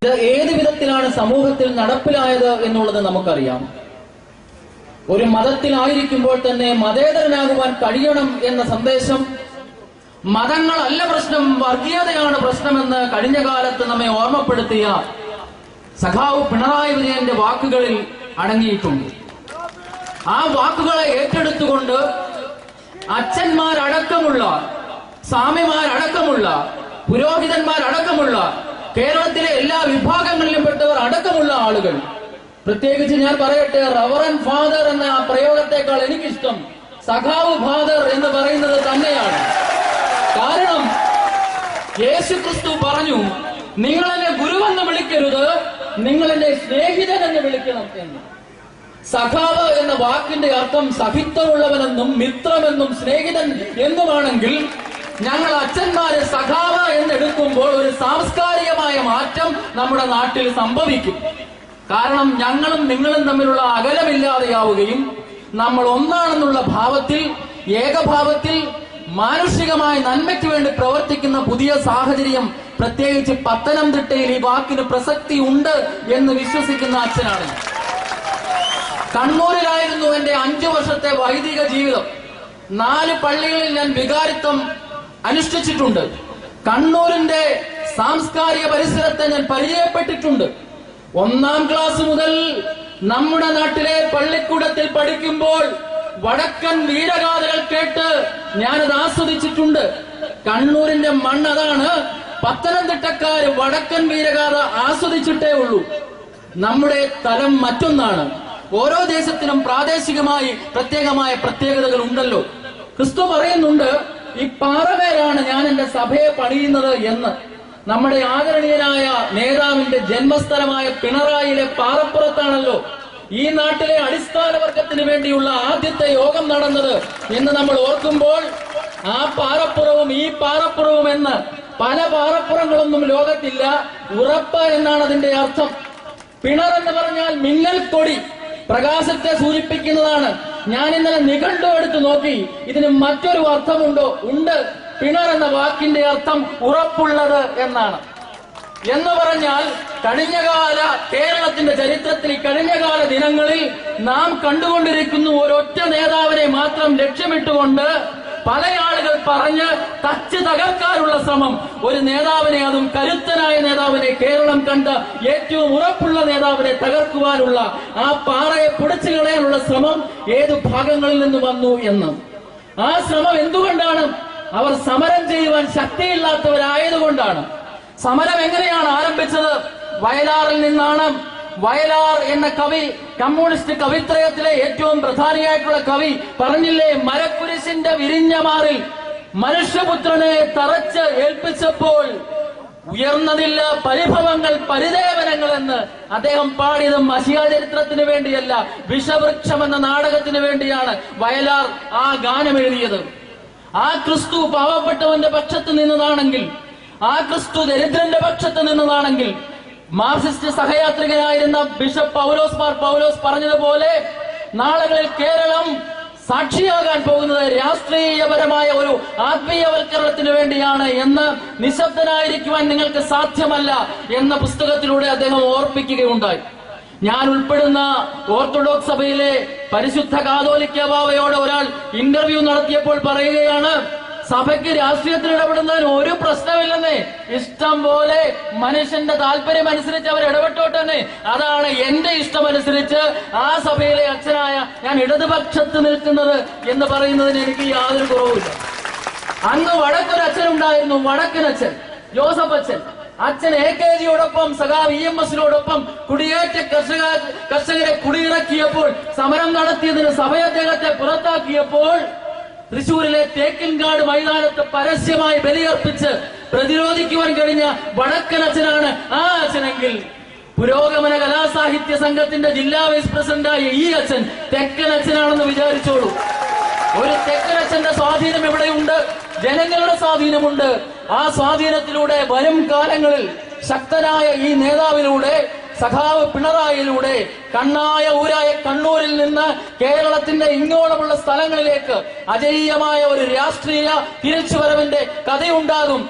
ഇത് ഏത് വിധത്തിലാണ് സമൂഹത്തിൽ നടപ്പിലായത് എന്നുള്ളത് നമുക്കറിയാം. ഒരു മതത്തിലായിരിക്കുമ്പോൾ തന്നെ മതേതരനാകുവാൻ കഴിയണം എന്ന സന്ദേശം, മതങ്ങളല്ല പ്രശ്നം, വർഗീയതയാണ് പ്രശ്നമെന്ന് കഴിഞ്ഞ കാലത്ത് നമ്മെ ഓർമ്മപ്പെടുത്തിയ സഖാവ് പിണറായി വിജയന്റെ വാക്കുകളിൽ അടങ്ങിയിട്ടുണ്ട്. ആ വാക്കുകളെ ഏറ്റെടുത്തുകൊണ്ട് അച്ഛന്മാരടക്കമുള്ള, സ്വാമിമാരടക്കമുള്ള, പുരോഹിതന്മാരടക്കമുള്ള കേരളത്തിലെ എല്ലാ വിഭാഗങ്ങളിലും പെട്ടവർ അടക്കമുള്ള ആളുകൾ, പ്രത്യേകിച്ച് ഞാൻ പറയട്ടെ, റവറൻ ഫാദർ എന്ന ആ പ്രയോഗത്തെക്കാൾ എനിക്കിഷ്ടം സഖാവ് ഫാദർ എന്ന് പറയുന്നത് തന്നെയാണ്. കാരണം യേശുക്രിസ്തു പറഞ്ഞു, നിങ്ങളെന്നെ ഗുരുവെന്ന് വിളിക്കരുത്, നിങ്ങളെന്നെ സ്നേഹിതൻ എന്ന് വിളിക്കണം എന്ന്. സഖാവ് എന്ന വാക്കിന്റെ അർത്ഥം സഹിത്വമുള്ളവനെന്നും മിത്രമെന്നും സ്നേഹിതൻ എന്നുമാണെങ്കിൽ, ഞങ്ങൾ അച്ഛന്മാരെ സഖാവ് എന്നെടുക്കുമ്പോൾ ഒരു സാംസ്കാരികമായ മാറ്റം നമ്മുടെ നാട്ടിൽ സംഭവിക്കും. കാരണം ഞങ്ങളും നിങ്ങളും തമ്മിലുള്ള അകലമില്ലാതെയാവുകയും നമ്മൾ ഒന്നാണെന്നുള്ള ഭാവത്തിൽ, ഏകഭാവത്തിൽ, മാനുഷികമായ നന്മയ്ക്ക് വേണ്ടി പ്രവർത്തിക്കുന്ന പുതിയ സാഹചര്യം, പ്രത്യേകിച്ച് പത്തനംതിട്ടയിൽ ഈ വാക്കിന് പ്രസക്തി ഉണ്ട് എന്ന് വിശ്വസിക്കുന്ന അച്ഛനാണ്. കണ്ണൂരിലായിരുന്നു എന്റെ 5 വർഷത്തെ വൈദിക ജീവിതം. 4 പള്ളികളിൽ ഞാൻ വികാരിത്വം അനുഷ്ഠിച്ചിട്ടുണ്ട്. കണ്ണൂരിന്റെ സാംസ്കാരിക പരിസരത്തെ ഞാൻ പരിചയപ്പെട്ടിട്ടുണ്ട്. 1ാം ക്ലാസ് മുതൽ നമ്മുടെ നാട്ടിലെ പള്ളിക്കൂടത്തിൽ പഠിക്കുമ്പോൾ വടക്കൻ വീരഗാഥകൾ കേട്ട് ഞാനത് ആസ്വദിച്ചിട്ടുണ്ട്. കണ്ണൂരിന്റെ മണ്ണ് അതാണ്. പത്തനംതിട്ടക്കാര് വടക്കൻ വീരഗാഥ ആസ്വദിച്ചിട്ടേ ഉള്ളൂ. നമ്മുടെ തലം മറ്റൊന്നാണ്. ഓരോ ദേശത്തിനും പ്രാദേശികമായി പ്രത്യേകമായ പ്രത്യേകതകൾ ഉണ്ടല്ലോ. ക്രിസ്തു പറയുന്നുണ്ട്, ഈ പാറമേലാണ് ഞാൻ എന്റെ സഭയെ പണിയുന്നത് എന്ന്. നമ്മുടെ ആദരണീയനായ നേതാവിന്റെ ജന്മസ്ഥലമായ പിണറായിയിലെ പാറപ്പുറത്താണല്ലോ ഈ നാട്ടിലെ അടിസ്ഥാന വർഗത്തിന് വേണ്ടിയുള്ള ആദ്യത്തെ യോഗം നടന്നത് എന്ന് നമ്മൾ ഓർക്കുമ്പോൾ, ആ പാറപ്പുറവും ഈ പാറപ്പുറവും എന്ന് പല പാറപ്പുറങ്ങളൊന്നും ലോകത്തില്ല, ഉറപ്പ് എന്നാണ് അതിന്റെ അർത്ഥം. പിണർ എന്ന് പറഞ്ഞാൽ മിന്നൽ കൊടി, പ്രകാശത്തെ സൂചിപ്പിക്കുന്നതാണ്. ഞാൻ ഇന്നലെ നിഘണ്ടു എടുത്ത് നോക്കി, ഇതിന് മറ്റൊരു അർത്ഥമുണ്ടോ? ഉണ്ട്. പിണർ എന്ന വാക്കിന്റെ അർത്ഥം ഉറപ്പുള്ളത് എന്നാണ്. എന്ന് പറഞ്ഞാൽ കഴിഞ്ഞകാല കേരളത്തിന്റെ ചരിത്രത്തിൽ കഴിഞ്ഞകാല ദിനങ്ങളിൽ നാം കണ്ടുകൊണ്ടിരിക്കുന്ന ഒരൊറ്റ നേതാവിനെ മാത്രം ലക്ഷ്യമിട്ടുകൊണ്ട് പല ആളുകൾ പറഞ്ഞ് തച്ച് തകർക്കാനുള്ള ശ്രമം, ഒരു നേതാവിനെ, അതും കരുത്തനായ നേതാവിനെ, കേരളം കണ്ട ഏറ്റവും ഉറപ്പുള്ള നേതാവിനെ തകർക്കുവാനുള്ള, ആ പാറയെ പൊടിച്ചു കളയാനുള്ള ശ്രമം ഏതു ഭാഗങ്ങളിൽ നിന്ന് വന്നു എന്ന്. ആ ശ്രമം എന്തുകൊണ്ടാണ്? അവർ സമരം ചെയ്യുവാൻ ശക്തിയില്ലാത്തവരായതുകൊണ്ടാണ്. സമരം എങ്ങനെയാണ് ആരംഭിച്ചത്? വയലാറിൽ നിന്നാണ്. വയലാർ എന്ന കവി, കമ്മ്യൂണിസ്റ്റ് കവിത്രയത്തിലെ ഏറ്റവും പ്രധാനിയായിട്ടുള്ള കവി പറഞ്ഞില്ലേ, മരക്കുരിശിന്റെ വിരിഞ്ഞ മാറിൽ മനുഷ്യപുത്രനെ തറച്ച് ഏൽപ്പിച്ചപ്പോൾ ഉയർന്നതില്ല പരിഭവങ്ങൾ പരിദേവനങ്ങൾ എന്ന്. അദ്ദേഹം പാടിയത് മഷിയാ ചരിത്രത്തിന് വേണ്ടിയല്ല, വിഷവൃക്ഷം എന്ന നാടകത്തിന് വേണ്ടിയാണ് വയലാർ ആ ഗാനം എഴുതിയത്. ആ ക്രിസ്തു പാവപ്പെട്ടവന്റെ പക്ഷത്ത് നിന്നതാണെങ്കിൽ, ആ ക്രിസ്തു ദരിദ്രന്റെ പക്ഷത്ത് നിന്നതാണെങ്കിൽ, മാർക്സിസ്റ്റ് സഹയാത്രികനായിരുന്ന ബിഷപ്പ് പൗലോസ് പറഞ്ഞതുപോലെ, നാളുകളിൽ കേരളം സാക്ഷിയാകാൻ പോകുന്നത് രാഷ്ട്രീയപരമായ ഒരു ആത്മീയവൽക്കരണത്തിന് വേണ്ടിയാണ് എന്ന് നിശബ്ദനായിരിക്കുവാൻ നിങ്ങൾക്ക് സാധ്യമല്ല എന്ന പുസ്തകത്തിലൂടെ അദ്ദേഹം ഓർപ്പിക്കുകയുണ്ടായി. ഞാൻ ഉൾപ്പെടുന്ന ഓർത്തഡോക്സ് സഭയിലെ പരിശുദ്ധ കാതോലിക്ക ബാവയോട് ഒരാൾ ഇന്റർവ്യൂ നടത്തിയപ്പോൾ പറയുകയാണ്, സഭയ്ക്ക് രാഷ്ട്രീയത്തിൽ ഇടപെടുന്നതിന് ഒരു പ്രശ്നമില്ലെന്നേ, ഇഷ്ടം പോലെ മനുഷ്യന്റെ താല്പര്യം അനുസരിച്ച് അവർ ഇടപെട്ടോട്ടെന്നേ, അതാണ് എന്റെ ഇഷ്ടമനുസരിച്ച് ആ സഭയിലെ അച്ഛനായ ഞാൻ ഇടതുപക്ഷത്ത് നിൽക്കുന്നത് എന്ന് പറയുന്നതിന് എനിക്ക് യാതൊരു കുറവുമില്ല. അന്ന് വടക്കൊരു അച്ഛനുണ്ടായിരുന്നു, വടക്കനച്ഛൻ ജോസഫ് അച്ഛൻ. അച്ഛൻ AKGയോടൊപ്പം സഖാവ് EMSനോടൊപ്പം കുടിയേറ്റ കർഷകരെ കുടിയിറക്കിയപ്പോൾ, സമരം നടത്തിയതിന് സഭ അദ്ദേഹത്തെ പുറത്താക്കിയപ്പോൾ, തൃശൂരിലെ തേക്കിൻകാട് മൈതാനത്ത് പരസ്യമായി ബലിയർപ്പിച്ച് പ്രതിരോധിക്കുവാൻ കഴിഞ്ഞ വടക്കനച്ഛനാണ് ആ അച്ഛനെങ്കിൽ, പുരോഗമന കലാസാഹിത്യ സംഘത്തിന്റെ ജില്ലാ വൈസ് പ്രസിഡന്റായ ഈ അച്ഛൻ തെക്കനച്ഛനാണെന്ന് വിചാരിച്ചോളൂ. ഒരു തെക്കനച്ഛന്റെ സ്വാധീനം ഇവിടെയുണ്ട്, ജനങ്ങളുടെ സ്വാധീനമുണ്ട്. ആ സ്വാധീനത്തിലൂടെ വരും കാലങ്ങളിൽ ശക്തനായ ഈ നേതാവിലൂടെ സഖാവ് പിണറായിയിലൂടെ കണ്ണായ ഊരായ കണ്ണൂരിൽ നിന്ന് കേരളത്തിന്റെ ഇങ്ങോളമുള്ള സ്ഥലങ്ങളിലേക്ക് അജയ്യമായ ഒരു രാഷ്ട്രീയ തിരിച്ചുവരവിന്റെ കഥയുണ്ടാകും.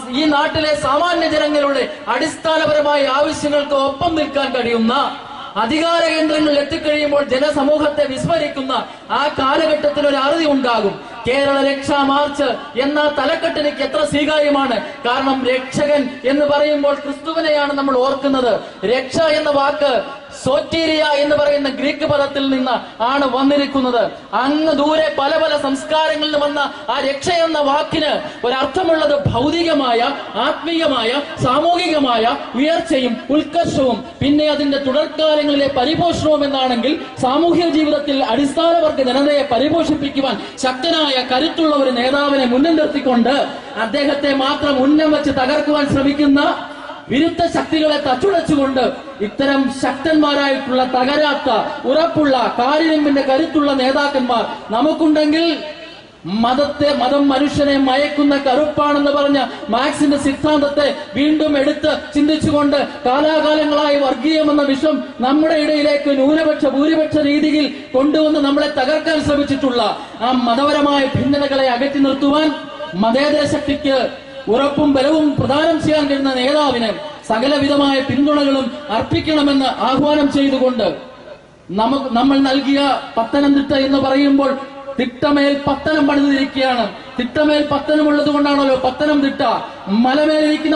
ഈ നാട്ടിലെ സാമാന്യ ജനങ്ങളുടെ അടിസ്ഥാനപരമായ ആവശ്യങ്ങൾക്ക് ഒപ്പം നിൽക്കാൻ കഴിയുന്ന അധികാര കേന്ദ്രങ്ങളിൽ എത്തിക്കഴിയുമ്പോൾ ജനസമൂഹത്തെ വിസ്മരിക്കുന്ന ആ കാലഘട്ടത്തിൽ ഒരു അറുതി ഉണ്ടാകും. കേരള രക്ഷാ മാർച്ച് എന്ന തലക്കെട്ടിലേക്ക് എത്ര സ്വീകാര്യമാണ്. കാരണം രക്ഷകൻ എന്ന് പറയുമ്പോൾ ക്രിസ്തുവിനെയാണ് നമ്മൾ ഓർക്കുന്നത്. രക്ഷ എന്ന വാക്ക് സോറ്റീരിയ എന്ന് പറയുന്ന ഗ്രീക്ക് പദത്തിൽ നിന്ന് ആണ് വന്നിരിക്കുന്നത്. അങ്ങ് ദൂരെ പല പല സംസ്കാരങ്ങളിൽ വന്ന ആ രക്ഷ എന്ന വാക്കിന് ഒരർത്ഥമുള്ളത് ഭൗതികമായ, ആത്മീയമായ, സാമൂഹികമായ ഉയർച്ചയും ഉത്കർഷവും പിന്നെ അതിന്റെ തുടർക്കാലങ്ങളിലെ പരിപോഷണവും എന്നാണെങ്കിൽ സാമൂഹിക ജീവിതത്തിൽ അടിസ്ഥാനവർഗ ജനതയെ പരിപോഷിപ്പിക്കുവാൻ ശക്തനായ കരുത്തുള്ള ഒരു നേതാവിനെ മുന്നിൽ നിർത്തിക്കൊണ്ട് അദ്ദേഹത്തെ മാത്രം ഉന്നം വെച്ച് തകർക്കുവാൻ ശ്രമിക്കുന്ന വിരുദ്ധ ശക്തികളെ തച്ചുടച്ചുകൊണ്ട് ഇത്തരം ശക്തന്മാരായിട്ടുള്ള തകരാത്ത ഉറപ്പുള്ള കാരിരുമ്പിന്റെ കരുത്തുള്ള നേതാക്കന്മാർ നമുക്കുണ്ടെങ്കിൽ മതം മനുഷ്യനെ മയക്കുന്ന കറുപ്പാണെന്ന് പറഞ്ഞ മാർക്സിന്റെ സിദ്ധാന്തത്തെ വീണ്ടും എടുത്ത് ചിന്തിച്ചുകൊണ്ട് കാലാകാലങ്ങളായി വർഗീയമെന്ന വിഷം നമ്മുടെ ഇടയിലേക്ക് ന്യൂനപക്ഷ ഭൂരിപക്ഷ രീതിയിൽ കൊണ്ടുവന്ന് നമ്മളെ തകർക്കാൻ ശ്രമിച്ചിട്ടുള്ള ആ മതപരമായ ഭിന്നതകളെ അകറ്റി നിർത്തുവാൻ മതേതര ശക്തിക്ക് ഉറപ്പും ബലവും പ്രദാനം ചെയ്യാൻ കഴിയുന്ന നേതാവിന് സകലവിധമായ പിന്തുണകളും അർപ്പിക്കണമെന്ന് ആഹ്വാനം ചെയ്തുകൊണ്ട് നമ്മൾ നൽകിയ പത്തനംതിട്ട എന്ന് പറയുമ്പോൾ തിട്ടമേൽ പത്തനം പണിതിരിക്കുകയാണ്. തിട്ടമേൽ പത്തനമുള്ളത് കൊണ്ടാണല്ലോ പത്തനംതിട്ട. മലമേലിരിക്കുന്ന